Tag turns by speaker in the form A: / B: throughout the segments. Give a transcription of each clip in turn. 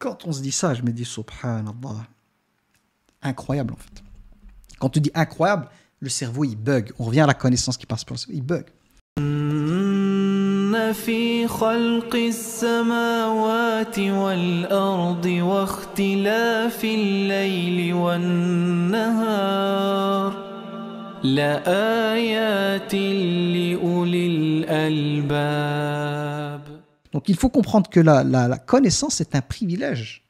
A: Quand on se dit ça, je me dis subhanallah. Incroyable en fait. Quand tu dis incroyable, le cerveau il bug. On revient à la connaissance qui passe par le cerveau, il bug.
B: في خلق السماوات والأرض واختلاف الليل والنهار لآيات لأولي الألباب.
A: Donc il faut comprendre que la connaissance est un privilège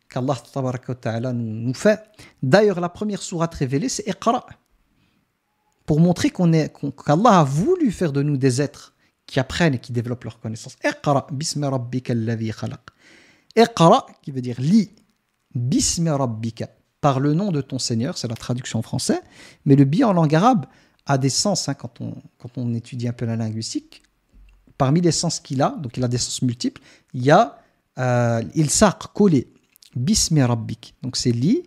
A: qu'Allah tabaraka wa ta'ala nous fait. D'ailleurs, la première sourate révélée, c'est Iqra. Pour montrer qu'Allah a voulu faire de nous des êtres qui apprennent et qui développent leur connaissance. Iqra, bismi rabbika alladhi khalaq. Iqra, qui veut dire lis, bismi rabbika, par le nom de ton Seigneur, c'est la traduction en français, mais le bi en langue arabe a des sens, hein, quand on étudie un peu la linguistique. Parmi les sens qu'il a, donc il a des sens multiples, il y a ilsaq, collé, bismi rabbik, donc c'est lis,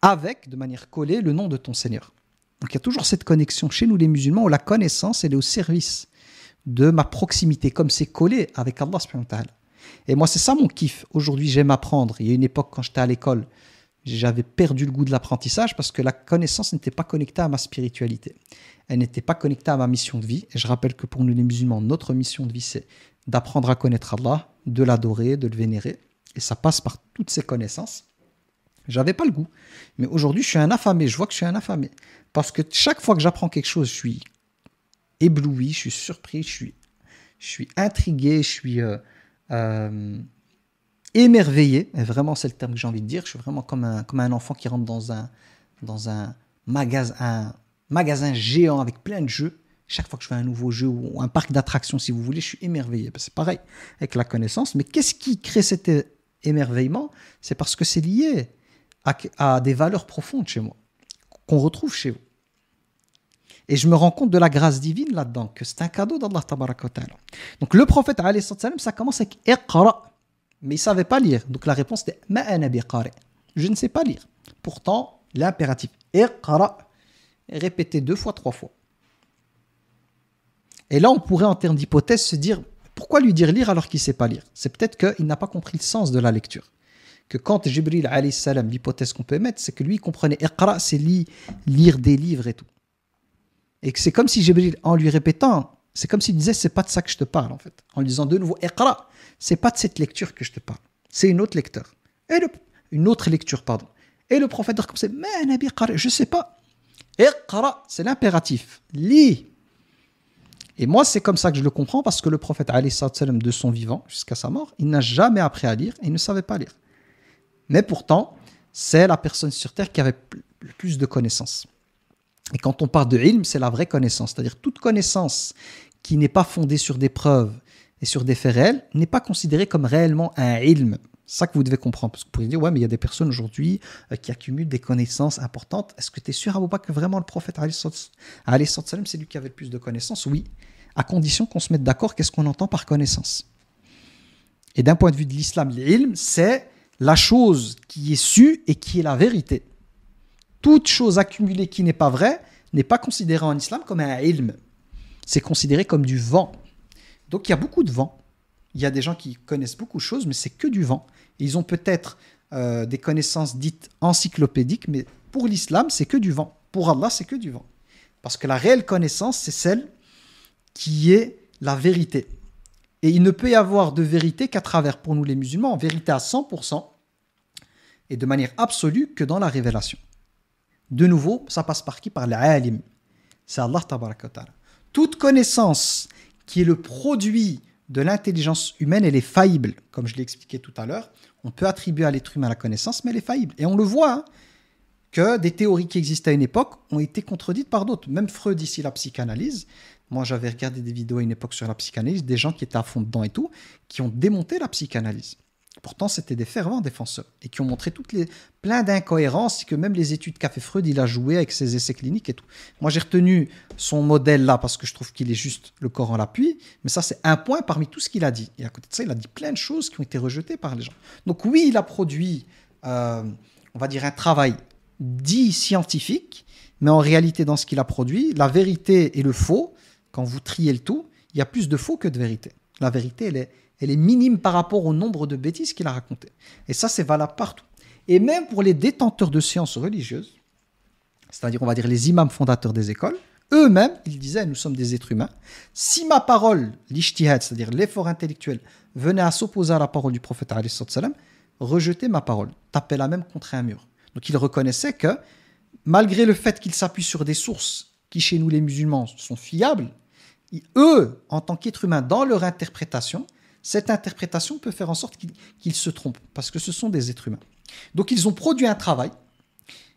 A: avec, de manière collée, le nom de ton Seigneur. Donc il y a toujours cette connexion chez nous les musulmans où la connaissance elle est au service de ma proximité, comme c'est collé avec Allah subhanahu wa ta'ala. Et moi c'est ça mon kiff. Aujourd'hui j'aime apprendre. Il y a une époque quand j'étais à l'école, j'avais perdu le goût de l'apprentissage parce que la connaissance n'était pas connectée à ma spiritualité. Elle n'était pas connectée à ma mission de vie. Et je rappelle que pour nous les musulmans, notre mission de vie c'est d'apprendre à connaître Allah, de l'adorer, de le vénérer. Et ça passe par toutes ces connaissances. J'avais pas le goût. Mais aujourd'hui, je suis un affamé. Je vois que je suis un affamé. Parce que chaque fois que j'apprends quelque chose, je suis ébloui, je suis surpris, je suis intrigué, je suis émerveillé. Et vraiment, c'est le terme que j'ai envie de dire. Je suis vraiment comme un enfant qui rentre dans un magasin géant avec plein de jeux. Chaque fois que je fais un nouveau jeu ou un parc d'attractions, si vous voulez, je suis émerveillé. C'est pareil avec la connaissance. Mais qu'est-ce qui crée cet émerveillement? C'est parce que c'est lié à des valeurs profondes chez moi, qu'on retrouve chez vous. Et je me rends compte de la grâce divine là-dedans, que c'est un cadeau d'Allah tabaraka wa ta'ala. Donc le prophète, alayhi salam, ça commence avec Iqra, mais il ne savait pas lire. Donc la réponse était Ma ana biqari. Je ne sais pas lire. Pourtant, l'impératif Iqra est répété 2 fois, 3 fois. Et là, on pourrait, en termes d'hypothèse, se dire pourquoi lui dire lire alors qu'il ne sait pas lire? C'est peut-être qu'il n'a pas compris le sens de la lecture. Que quand Jibril, alayhi salam, l'hypothèse qu'on peut émettre, c'est que lui, il comprenait Iqra, c'est lire des livres et tout. Et que c'est comme si Jibril, en lui répétant, c'est comme s'il disait, c'est pas de ça que je te parle, en fait. En lui disant de nouveau, Iqra, c'est pas de cette lecture que je te parle. C'est une autre lecture. Une autre lecture, pardon. Et le prophète dit comme ça, Ma nabi qari, je sais pas. Iqra, c'est l'impératif. Lis. Et moi, c'est comme ça que je le comprends, parce que le prophète, alayhi salam, de son vivant, jusqu'à sa mort, il n'a jamais appris à lire et il ne savait pas lire. Mais pourtant, c'est la personne sur terre qui avait le plus de connaissances. Et quand on parle de ilm, c'est la vraie connaissance. C'est-à-dire toute connaissance qui n'est pas fondée sur des preuves et sur des faits réels n'est pas considérée comme réellement un ilm. C'est ça que vous devez comprendre. Parce que vous pourriez dire, ouais, mais il y a des personnes aujourd'hui qui accumulent des connaissances importantes. Est-ce que tu es sûr, Abou Bakr, que vraiment le prophète, alayhi salam, c'est lui qui avait le plus de connaissances? Oui, à condition qu'on se mette d'accord qu'est-ce qu'on entend par connaissance. Et d'un point de vue de l'islam, l'ilm, c'est la chose qui est sue et qui est la vérité. Toute chose accumulée qui n'est pas vraie n'est pas considérée en islam comme un ilm. C'est considéré comme du vent. Donc il y a beaucoup de vent. Il y a des gens qui connaissent beaucoup de choses, mais c'est que du vent. Et ils ont peut-être des connaissances dites encyclopédiques, mais pour l'islam, c'est que du vent. Pour Allah, c'est que du vent. Parce que la réelle connaissance, c'est celle qui est la vérité. Et il ne peut y avoir de vérité qu'à travers, pour nous les musulmans, en vérité à 100% et de manière absolue que dans la révélation. De nouveau, ça passe par qui? Par l'alim. C'est Allah tabaraka wa ta'ala. Toute connaissance qui est le produit de l'intelligence humaine, elle est faillible. Comme je l'ai expliqué tout à l'heure, on peut attribuer à l'être humain la connaissance, mais elle est faillible. Et on le voit, hein, que des théories qui existaient à une époque ont été contredites par d'autres. Même Freud, ici, la psychanalyse. Moi, j'avais regardé des vidéos à une époque sur la psychanalyse, des gens qui étaient à fond dedans et tout, qui ont démonté la psychanalyse. Pourtant, c'était des fervents défenseurs et qui ont montré plein d'incohérences, que même les études qu'a fait Freud, il a joué avec ses essais cliniques et tout. Moi, j'ai retenu son modèle là parce que je trouve qu'il est juste le corps en l'appui, mais ça, c'est un point parmi tout ce qu'il a dit. Et à côté de ça, il a dit plein de choses qui ont été rejetées par les gens. Donc oui, il a produit, on va dire, un travail dit scientifique, mais en réalité, dans ce qu'il a produit, la vérité et le faux, quand vous triez le tout, il y a plus de faux que de vérité. La vérité, elle est minime par rapport au nombre de bêtises qu'il a racontées. Et ça, c'est valable partout. Et même pour les détenteurs de sciences religieuses, c'est-à-dire, on va dire, les imams fondateurs des écoles, eux-mêmes, ils disaient, nous sommes des êtres humains. Si ma parole, l'ijtihad, c'est-à-dire l'effort intellectuel, venait à s'opposer à la parole du prophète, alayhi salam, rejetez ma parole, tapez la même contre un mur. Donc, il reconnaissait que, malgré le fait qu'il s'appuie sur des sources qui, chez nous, les musulmans, sont fiables, eux, en tant qu'êtres humains, dans leur interprétation, cette interprétation peut faire en sorte qu'ils se trompent, parce que ce sont des êtres humains. Donc, ils ont produit un travail,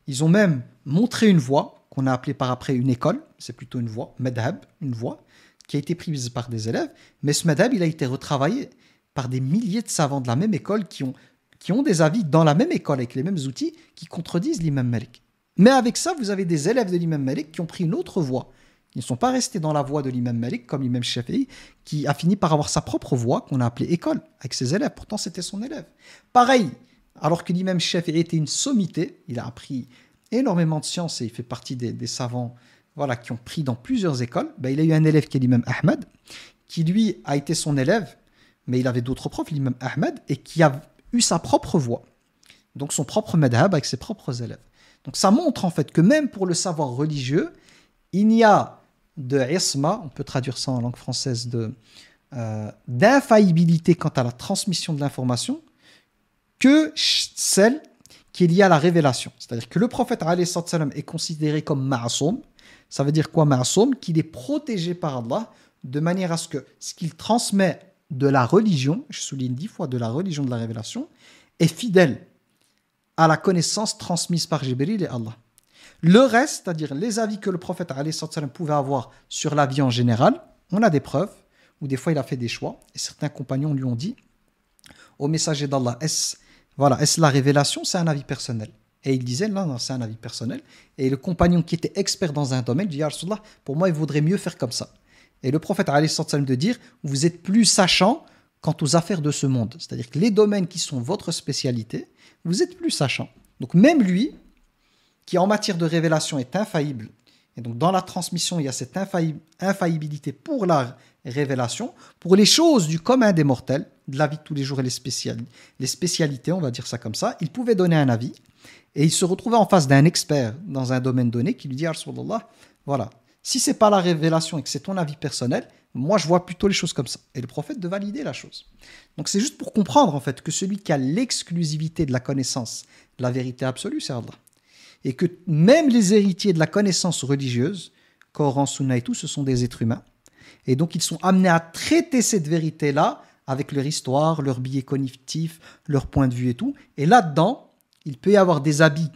A: ils ont même montré une voie, qu'on a appelée par après une école, c'est plutôt une voie, madhab, une voie, qui a été prise par des élèves, mais ce madhab, il a été retravaillé par des milliers de savants de la même école qui ont des avis dans la même école, avec les mêmes outils, qui contredisent l'imam Malik. Mais avec ça, vous avez des élèves de l'imam Malik qui ont pris une autre voie. Ils ne sont pas restés dans la voie de l'imam Malik, comme l'imam Shafi'i, qui a fini par avoir sa propre voie, qu'on a appelée école, avec ses élèves. Pourtant, c'était son élève. Pareil, alors que l'imam Shafi'i était une sommité, il a appris énormément de sciences et il fait partie des savants voilà, qui ont pris dans plusieurs écoles. Ben, il a eu un élève qui est l'imam Ahmad, qui lui a été son élève, mais il avait d'autres profs, l'imam Ahmad, et qui a eu sa propre voie. Donc son propre madhab avec ses propres élèves. Donc ça montre en fait que même pour le savoir religieux, il n'y a de isma, on peut traduire ça en langue française, d'infaillibilité quant à la transmission de l'information, que celle qui est liée à la révélation. C'est-à-dire que le prophète alayhi salam est considéré comme ma'asoum. Ça veut dire quoi ma'asoum? Qu'il est protégé par Allah de manière à ce que ce qu'il transmet de la religion, je souligne 10 fois de la religion de la révélation, est fidèle à la connaissance transmise par Jibril et Allah. Le reste, c'est-à-dire les avis que le prophète alayhi salam pouvait avoir sur la vie en général, on a des preuves, où des fois il a fait des choix, et certains compagnons lui ont dit au messager d'Allah, est-ce la révélation, c'est un avis personnel? Et il disait, non, c'est un avis personnel. Et le compagnon qui était expert dans un domaine dit, Ya Rasulallah, pour moi, il vaudrait mieux faire comme ça. Et le prophète alayhi salam de dire, vous êtes plus sachant quant aux affaires de ce monde. C'est-à-dire que les domaines qui sont votre spécialité, vous êtes plus sachant. Donc même lui, qui en matière de révélation est infaillible, et donc dans la transmission, il y a cette infaillibilité pour la révélation, pour les choses du commun des mortels, de la vie de tous les jours et les spécialités, on va dire ça comme ça, il pouvait donner un avis, et il se retrouvait en face d'un expert dans un domaine donné qui lui dit, Rasulallah, voilà, si c'est pas la révélation et que c'est ton avis personnel, moi je vois plutôt les choses comme ça. Et le prophète de valider la chose. Donc c'est juste pour comprendre en fait que celui qui a l'exclusivité de la connaissance, de la vérité absolue, c'est Allah. Et que même les héritiers de la connaissance religieuse, Coran, Sunna et tout, ce sont des êtres humains. Et donc ils sont amenés à traiter cette vérité-là avec leur histoire, leur biais cognitif, leur point de vue et tout. Et là-dedans, il peut y avoir des avis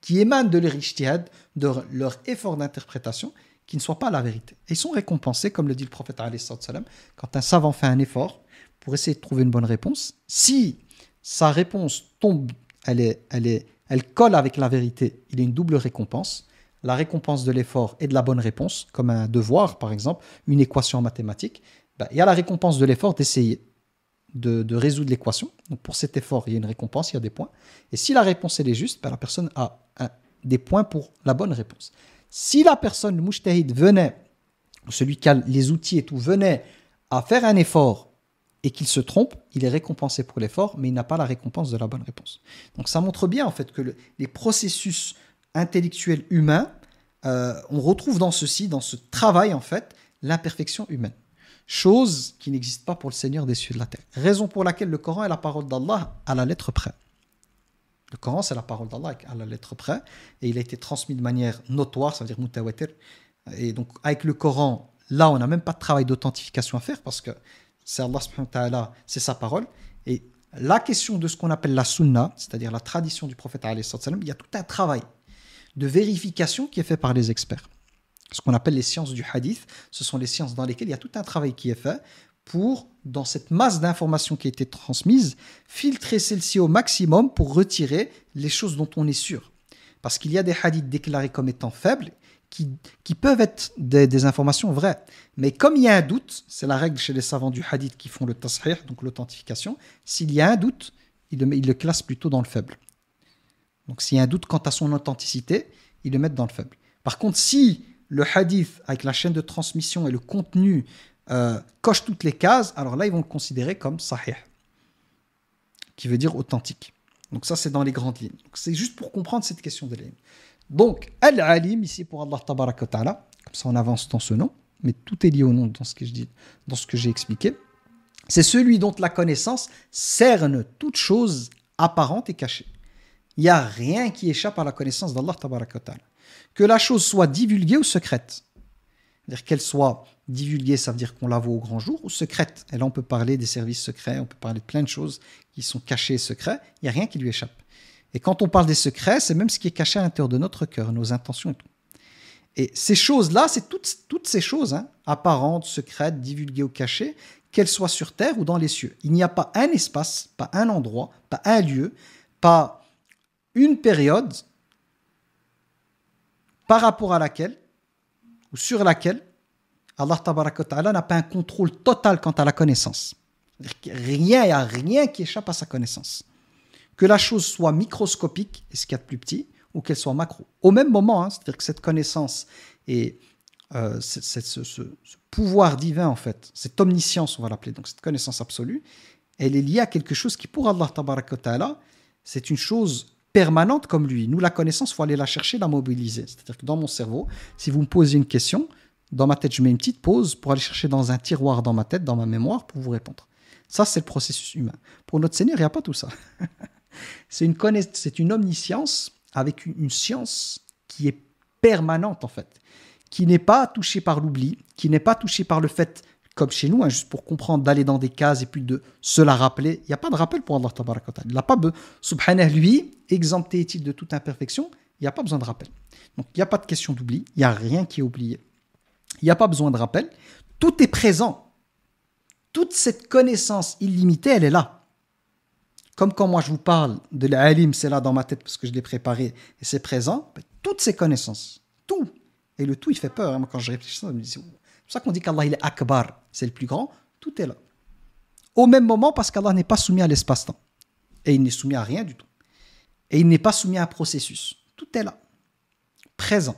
A: qui émanent de leur ijtihad, de leur effort d'interprétation, qui ne soient pas la vérité. Et ils sont récompensés, comme le dit le prophète alayhi salam, quand un savant fait un effort pour essayer de trouver une bonne réponse. Si sa réponse tombe, elle colle avec la vérité, il y a une double récompense. La récompense de l'effort et de la bonne réponse, comme un devoir par exemple, une équation en mathématiques. Il y a la récompense de l'effort d'essayer de résoudre l'équation. Donc pour cet effort, il y a une récompense, il y a des points. Et si la réponse elle est juste, la personne a des points pour la bonne réponse. Si la personne, le mujtahid, celui qui a les outils et tout, venait à faire un effort et qu'il se trompe, il est récompensé pour l'effort, mais il n'a pas la récompense de la bonne réponse. Donc ça montre bien en fait que les processus intellectuels humains, on retrouve dans ce travail en fait, l'imperfection humaine. Chose qui n'existe pas pour le Seigneur des cieux et de la terre. Raison pour laquelle le Coran est la parole d'Allah à la lettre près. Le Coran, c'est la parole d'Allah à la lettre près, et il a été transmis de manière notoire, ça veut dire mutawatir. Et donc, avec le Coran, là, on n'a même pas de travail d'authentification à faire, parce que c'est Allah subhanahu wa ta'ala, c'est sa parole. Et la question de ce qu'on appelle la sunna, c'est-à-dire la tradition du prophète alayhi salam, il y a tout un travail de vérification qui est fait par les experts. Ce qu'on appelle les sciences du hadith, ce sont les sciences dans lesquelles il y a tout un travail qui est fait pour, dans cette masse d'informations qui a été transmise, filtrer celle-ci au maximum pour retirer les choses dont on est sûr. Parce qu'il y a des hadiths déclarés comme étant faibles qui peuvent être des informations vraies. Mais comme il y a un doute, c'est la règle chez les savants du hadith qui font le tashih, donc l'authentification, s'il y a un doute, ils le classent plutôt dans le faible. Donc s'il y a un doute quant à son authenticité, ils le mettent dans le faible. Par contre, si le hadith, avec la chaîne de transmission et le contenu coche toutes les cases, alors là, ils vont le considérer comme sahih, qui veut dire authentique. Donc ça, c'est dans les grandes lignes. Donc, c'est juste pour comprendre cette question de l'ilm. Donc, Al-Alim, ici, pour Allah Tabaraka wa Ta'ala, comme ça on avance dans ce nom, mais tout est lié au nom dans ce que je dis, dans ce que j'ai expliqué. C'est celui dont la connaissance cerne toute chose apparente et cachée. Il n'y a rien qui échappe à la connaissance d'Allah Tabaraka wa Ta'ala. Que la chose soit divulguée ou secrète. C'est-à-dire qu'elle soit divulguée, ça veut dire qu'on la voit au grand jour, ou secrète. Et là, on peut parler des services secrets, on peut parler de plein de choses qui sont cachées et secrets. Il n'y a rien qui lui échappe. Et quand on parle des secrets, c'est même ce qui est caché à l'intérieur de notre cœur, nos intentions et tout. Et ces choses-là, c'est toutes ces choses, apparentes, secrètes, divulguées ou cachées, qu'elles soient sur terre ou dans les cieux. Il n'y a pas un espace, pas un endroit, pas un lieu, pas une période par rapport à laquelle ou sur laquelle Allah Tabaraka wa Ta'ala n'a pas un contrôle total quant à la connaissance. Il n'y a rien qui échappe à sa connaissance. Que la chose soit microscopique, et ce qu'il y a de plus petit, ou qu'elle soit macro. Au même moment, c'est-à-dire que cette connaissance et ce pouvoir divin, en fait, cette omniscience, on va l'appeler, donc cette connaissance absolue, elle est liée à quelque chose qui, pour Allah Tabaraka wa Ta'ala, c'est une chose permanente comme lui. Nous, la connaissance, il faut aller la chercher, la mobiliser. C'est-à-dire que dans mon cerveau, si vous me posez une question, dans ma tête, je mets une petite pause pour aller chercher dans un tiroir dans ma tête, dans ma mémoire, pour vous répondre. Ça, c'est le processus humain. Pour notre Seigneur, il n'y a pas tout ça. C'est une omniscience avec une science qui est permanente, en fait, qui n'est pas touchée par l'oubli, qui n'est pas touchée par le fait, comme chez nous, juste pour comprendre, d'aller dans des cases et puis de se la rappeler. Il n'y a pas de rappel pour Allah Tabaraka wa Ta'ala. Il n'a pas subhanah, lui, exempté est-il de toute imperfection, il n'y a pas besoin de rappel. Donc, il n'y a pas de question d'oubli, il n'y a rien qui est oublié. Il n'y a pas besoin de rappel. Tout est présent. Toute cette connaissance illimitée, elle est là. Comme quand moi je vous parle de l'Alim, c'est là dans ma tête parce que je l'ai préparé et c'est présent. Toutes ces connaissances, tout. Et le tout, il fait peur. Moi, quand je réfléchis, je me dis, c'est pour ça qu'on dit qu'Allah, il est Akbar, c'est le plus grand. Tout est là. Au même moment, parce qu'Allah n'est pas soumis à l'espace-temps. Et il n'est soumis à rien du tout. Et il n'est pas soumis à un processus. Tout est là. Présent.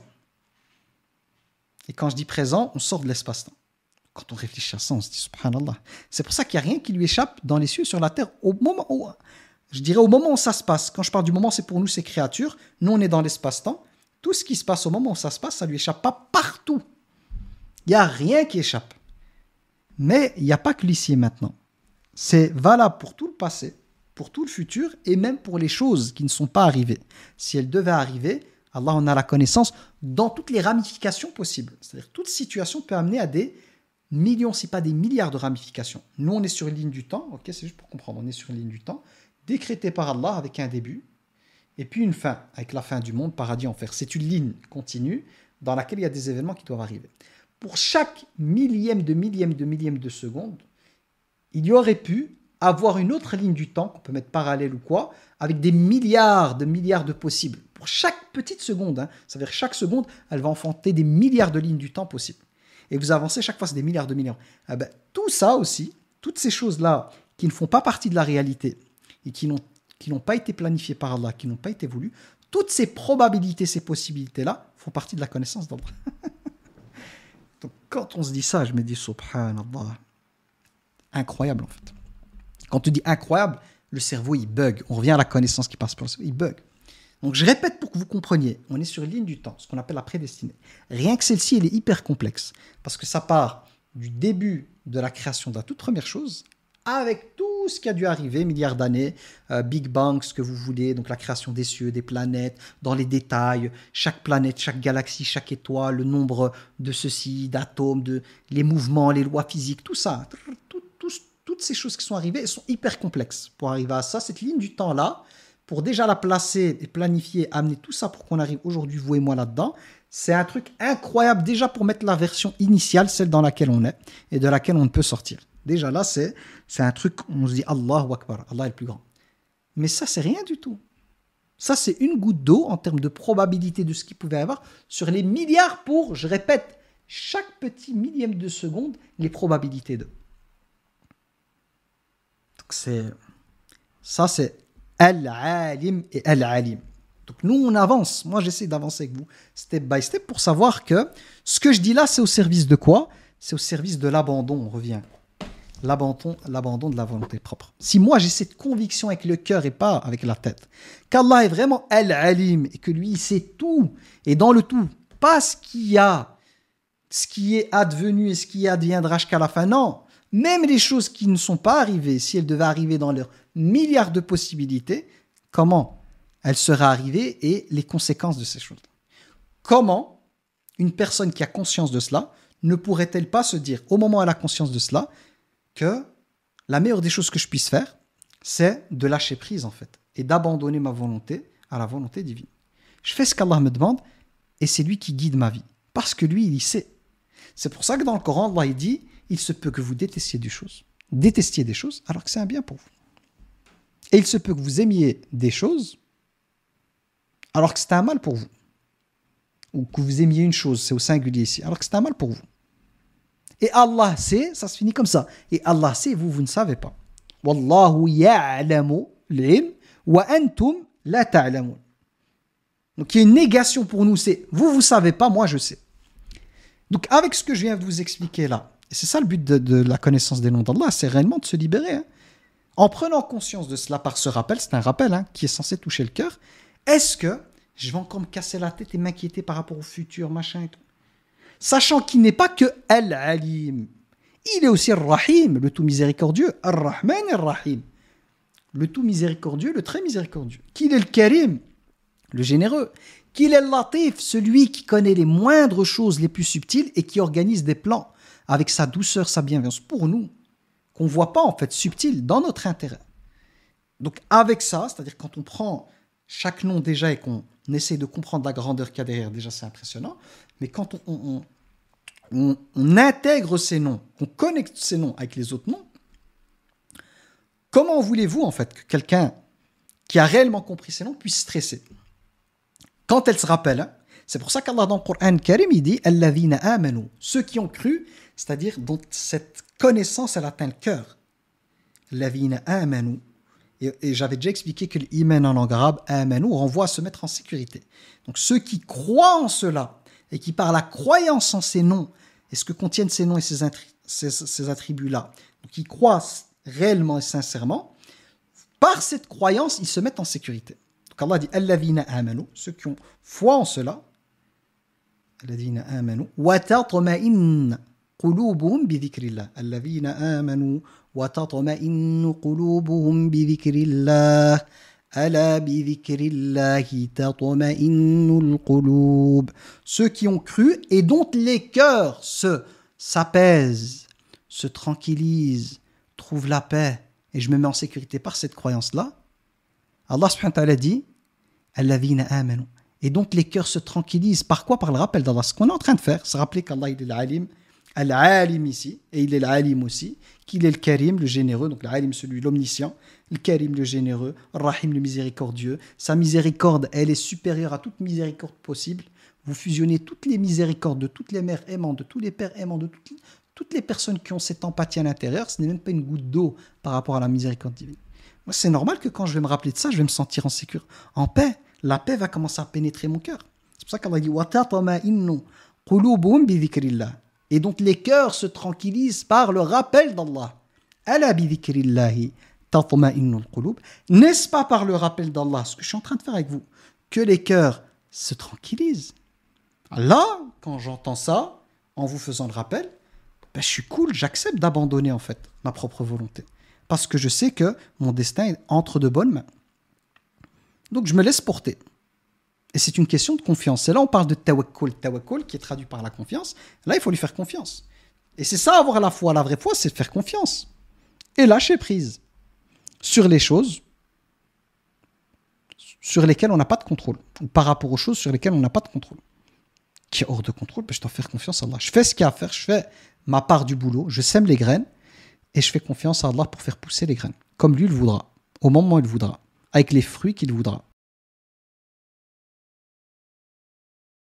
A: Et quand je dis présent, on sort de l'espace-temps. Quand on réfléchit à ça, on se dit subhanallah. C'est pour ça qu'il n'y a rien qui lui échappe dans les cieux, sur la terre, au moment où, je dirais au moment où ça se passe. Quand je parle du moment, c'est pour nous, ces créatures. Nous, on est dans l'espace-temps. Tout ce qui se passe au moment où ça se passe, ça ne lui échappe pas partout. Il n'y a rien qui échappe. Mais il n'y a pas que l'ici et maintenant. C'est valable pour tout le passé, pour tout le futur et même pour les choses qui ne sont pas arrivées. Si elles devaient arriver, Allah en a la connaissance dans toutes les ramifications possibles. C'est-à-dire toute situation peut amener à des millions, si pas des milliards de ramifications. Nous, on est sur une ligne du temps, ok, c'est juste pour comprendre, on est sur une ligne du temps, décrétée par Allah avec un début, et puis une fin, avec la fin du monde, paradis, enfer. C'est une ligne continue dans laquelle il y a des événements qui doivent arriver. Pour chaque millième de seconde, il y aurait pu avoir une autre ligne du temps, qu'on peut mettre parallèle ou quoi, avec des milliards de possibles. Pour chaque petite seconde, ça veut dire chaque seconde, elle va enfanter des milliards de lignes du temps possibles. Et vous avancez, chaque fois, c'est des milliards de millions. Tout ça aussi, toutes ces choses-là, qui ne font pas partie de la réalité, et qui n'ont pas été planifiées par Allah, qui n'ont pas été voulues, toutes ces probabilités, ces possibilités-là, font partie de la connaissance d'Allah. Donc, quand on se dit ça, je me dis, subhanallah, incroyable en fait. Quand tu dis incroyable, le cerveau, il bug. On revient à la connaissance qui passe par le cerveau, il bug. Donc, je répète pour que vous compreniez, on est sur une ligne du temps, ce qu'on appelle la prédestinée. Rien que celle-ci, elle est hyper complexe, parce que ça part du début de la création de la toute première chose, avec tout ce qui a dû arriver, milliards d'années, Big Bang, ce que vous voulez, donc la création des cieux, des planètes, dans les détails, chaque planète, chaque galaxie, chaque étoile, le nombre de ceci, d'atomes, les mouvements, les lois physiques, tout ça, toutes ces choses qui sont arrivées, elles sont hyper complexes pour arriver à ça, cette ligne du temps-là, pour déjà la placer et planifier, amener tout ça pour qu'on arrive aujourd'hui, vous et moi, là-dedans, c'est un truc incroyable déjà pour mettre la version initiale, celle dans laquelle on est et de laquelle on ne peut sortir. Déjà là, c'est un truc, on se dit Allahu Akbar, Allah est le plus grand. Mais ça, c'est rien du tout. Ça, c'est une goutte d'eau en termes de probabilité de ce qu'il pouvait y avoir sur les milliards pour, je répète, chaque petit millième de seconde, les probabilités de. Donc ça, c'est Al-Alim et Al-Alim. Donc nous, on avance. Moi, j'essaie d'avancer avec vous step by step pour savoir que ce que je dis là, c'est au service de quoi ? c'est au service de l'abandon, on revient. L'abandon de la volonté propre. Si moi j'ai cette conviction avec le cœur et pas avec la tête, qu'Allah est vraiment Al-Alim et que lui il sait tout, et dans le tout, pas ce qui est advenu et ce qui adviendra jusqu'à la fin, non. Même les choses qui ne sont pas arrivées, si elles devaient arriver dans leurs milliards de possibilités, comment elles seraient arrivées et les conséquences de ces choses. Comment une personne qui a conscience de cela ne pourrait-elle pas se dire, au moment où elle a conscience de cela, que la meilleure des choses que je puisse faire, c'est de lâcher prise en fait, et d'abandonner ma volonté à la volonté divine. Je fais ce qu'Allah me demande, et c'est lui qui guide ma vie, parce que lui, il y sait. C'est pour ça que dans le Coran, Allah il dit, il se peut que vous détestiez des choses, alors que c'est un bien pour vous. Et il se peut que vous aimiez des choses, alors que c'est un mal pour vous. Ou que vous aimiez une chose, c'est au singulier ici, alors que c'est un mal pour vous. Et Allah sait, ça se finit comme ça. Et Allah sait, vous ne savez pas. Wallahu ya'lamu l'ilm wa antum la ta'lamun. Donc il y a une négation pour nous, c'est vous savez pas, moi je sais. Donc avec ce que je viens de vous expliquer là, et c'est ça le but de la connaissance des noms d'Allah, c'est réellement de se libérer. Hein. En prenant conscience de cela par ce rappel, c'est un rappel qui est censé toucher le cœur, est-ce que je vais encore me casser la tête et m'inquiéter par rapport au futur, machin et tout, sachant qu'il n'est pas que Al-Alim. Il est aussi Ar-Rahim, le tout miséricordieux. Ar-Rahman Ar-Rahim. Le tout miséricordieux, le très miséricordieux. Qu'il est le Karim, le généreux. Qu'il est le Latif, celui qui connaît les moindres choses les plus subtiles et qui organise des plans avec sa douceur, sa bienveillance pour nous, qu'on ne voit pas en fait subtil dans notre intérêt. Donc avec ça, c'est-à-dire quand on prend chaque nom déjà et qu'on essaie de comprendre la grandeur qu'il y a derrière, déjà c'est impressionnant. Mais quand on intègre ces noms, qu'on connecte ces noms avec les autres noms, comment voulez-vous en fait que quelqu'un qui a réellement compris ces noms puisse stresser? Quand elle se rappelle, c'est pour ça qu'Allah dans le Coran Karim, il dit « Alladhina amanu » ceux qui ont cru, c'est-à-dire dont cette connaissance, elle atteint le cœur. « Alladhina amanu » et j'avais déjà expliqué que l'iman en langue arabe, amanu, renvoie à se mettre en sécurité. Donc ceux qui croient en cela, et qui par la croyance en ces noms, et ce que contiennent ces noms et ces attributs-là, qui croient réellement et sincèrement, par cette croyance, ils se mettent en sécurité. Donc Allah dit « Alladhina amanu » ceux qui ont foi en cela, « Alladhina amanu » wa tatma'innu qulubuhum bi dhikrillah. « Alladhina amanu » wa tatma'innu qulubuhum bi dhikrillah. Ala bi dhikrillahi tatma'innul qulub. Ceux qui ont cru et dont les cœurs s'apaisent, se tranquillisent, trouvent la paix, et je me mets en sécurité par cette croyance-là. Allah subhanahu wa ta'ala dit Alladhina amanu, et donc les cœurs se tranquillisent. Par quoi? Par le rappel d'Allah. Ce qu'on est en train de faire, c'est rappeler qu'Allah il est l'Alim, Al-Alim ici, et il est l'Alim aussi, qu'il est le Karim, le généreux, donc l'Alim celui, l'omniscient, le Karim, le généreux, Rahim, le miséricordieux. Sa miséricorde, elle est supérieure à toute miséricorde possible. Vous fusionnez toutes les miséricordes de toutes les mères aimantes, de tous les pères aimants, de toutes les personnes qui ont cette empathie à l'intérieur. Ce n'est même pas une goutte d'eau par rapport à la miséricorde divine. Moi, c'est normal que quand je vais me rappeler de ça, je vais me sentir en sécurité, en paix. La paix va commencer à pénétrer mon cœur. C'est pour ça qu'Allah dit wa tatma'innu qulubuhum bi dhikrillah. Et donc les cœurs se tranquillisent par le rappel d'Allah. Ala bi dhikrillahi tatma'innul qulub. N'est-ce pas par le rappel d'Allah, ce que je suis en train de faire avec vous, que les cœurs se tranquillisent? Là, quand j'entends ça, en vous faisant le rappel, je suis cool, j'accepte d'abandonner en fait ma propre volonté. Parce que je sais que mon destin est entre de bonnes mains. Donc je me laisse porter. Et c'est une question de confiance. Et là, on parle de tawakkul. Tawakkul, qui est traduit par la confiance. Là, il faut lui faire confiance. Et c'est ça, avoir la foi. La vraie foi, c'est faire confiance. Et lâcher prise sur les choses sur lesquelles on n'a pas de contrôle. Ou par rapport aux choses sur lesquelles on n'a pas de contrôle. Qui est hors de contrôle, je dois faire confiance à Allah. Je fais ce qu'il y a à faire. Je fais ma part du boulot. Je sème les graines. Et je fais confiance à Allah pour faire pousser les graines. Comme lui le voudra. Au moment où il voudra. Avec les fruits qu'il voudra.